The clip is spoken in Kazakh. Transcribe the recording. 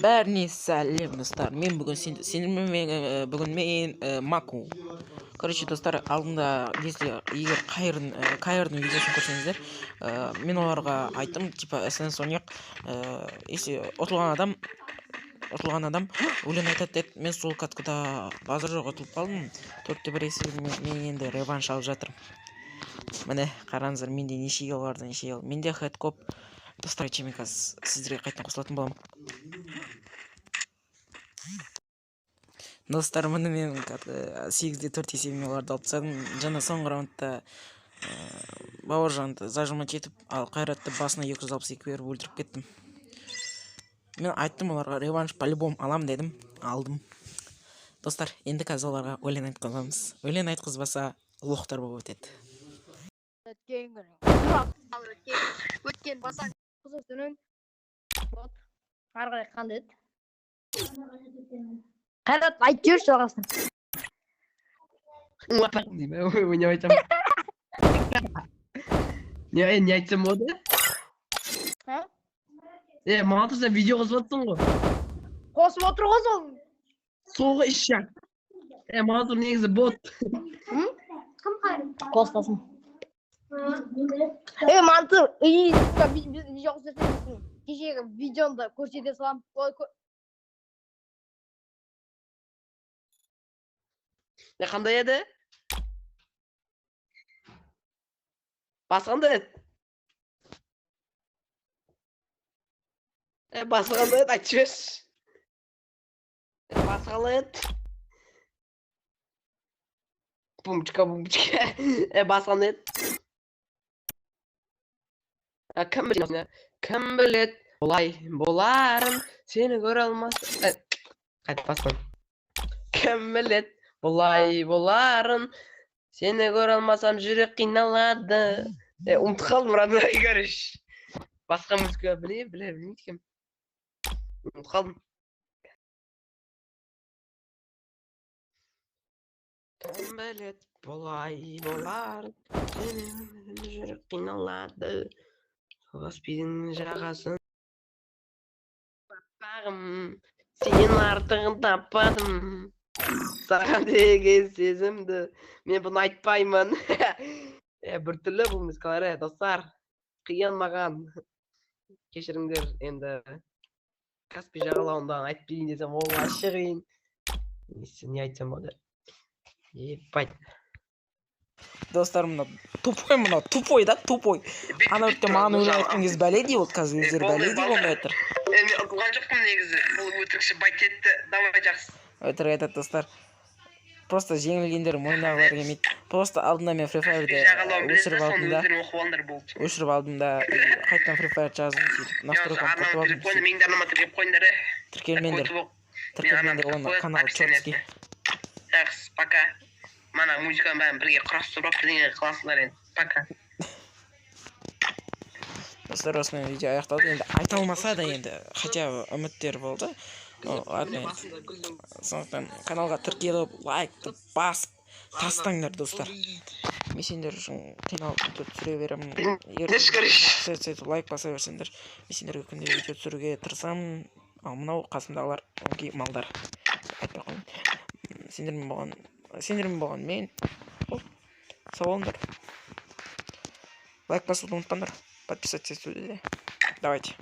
Бәріне сәлем достар. Мен бүгін бүгін мен Маку. Короче, достар, алдында егер Кайырдың видеосын көрсеңіздер, мен оларға айттым, типа СНС ойнайық. Если ұтылған адам өлең айтады деді. Мен сол каткада базар жоқ ұтылып қалдым. 4-1 есебімен мен енді реванш алып жатырмын. Міне қараңыздар, менде неше ел барды, неше ел. Менде хэт коп. Достар, мен қазір сіздерге қайтадан қосылатын боламын. Достар, міне мен 8-4 есебімен оларды алып тастадым. Жаңа соңғы раундта Бауыржанды зажимать етіп, ал Қайратты басына 262 беріп өлтіріп кеттім. Мен айттым оларға, реванш по-любому алам дедім, алдым. Достар, енді қазір оларға өлең айтқызамыз. Өлең айтқызбаса лохтар болып өтеді. Өткен басаң қызыл түнін ары қарай қандай еді? Қайрат айтып жүрші жалғасын. Не айтсам? Не айтсам болды? Маған тұрса видео қосып отырсың ғой. Қосып отыр ғой сол. Соғы ішшак. Маған тұр негізі бот. Кім Қайрат? Қостасын. Мантыр, видео көрсетесің. Кешегі видеоны көрсете салам. Қандай еді? Басқандай еді? Басқандай еді, айтшы берші. Басқандай еді? Бумчика. Басқандай еді? Кім білет, олай боларын, сені көре алмасын. Қайт басқан. Кім білет, олай боларын, сені көре алмасам жүрек қиналады. Ұмытып қалдым, родной көріш. Басқа музыка білмейді кем. Ұмытып қалдым. Кім білет, олай боларын, сені жүрек қиналады. Ғаспидің жағасын таппағым, сен артығын таппадым. Саған деген сезімді мен бұны айтпаймын. Біртүрлі бұл музыкалар, достар. Қиын маған. Кешіріңдер, енді Каспий жағалауындағы айтып берейін десем, ол ашы қиын. Не айтсам болды? Ебать. Достар, тупой да, тупой. Ана өтте маған өлең айтқан кез бәле дей ол, қазір өздері бәле дей болмай отыр. Мен ұтылған жоқпын негізі. Бұл өтірікші байт етті, давай жақсы. Өтірік айтады, достар. Просто жеңілгендер мойындағылар келмейді. Просто алдында мен Free Fire'ды өшіріп алдым да, қайтадан Free Fire жаздым сөйтіп. Настройканы құртып алдым. Тіркелмендер, оның каналы Чорский. Жақсы, пока. Мана музыканы бәрін бірге құрастырып бірдеңе қыласыңдар енді. Пока. Достар, осымен видео аяқталды. Енді айта алмаса да енді хотя бы үміттер болды. Ладно, сондықтан каналға тіркеліп, лайкты басып тастаңдар, достар. Мен сендер үшін қиналып видео түсіре беремін. Лайк баса берсеңдер, мен сендерге күнде видео түсіруге тырысамын. Ал мынау қасымдағылар оңкей малдар. Айтпай қойын. Сендермен болған мен. Сау болыңдар. Лайк басуды ұмытпаңдар. Подписаться етуді де. Давайте.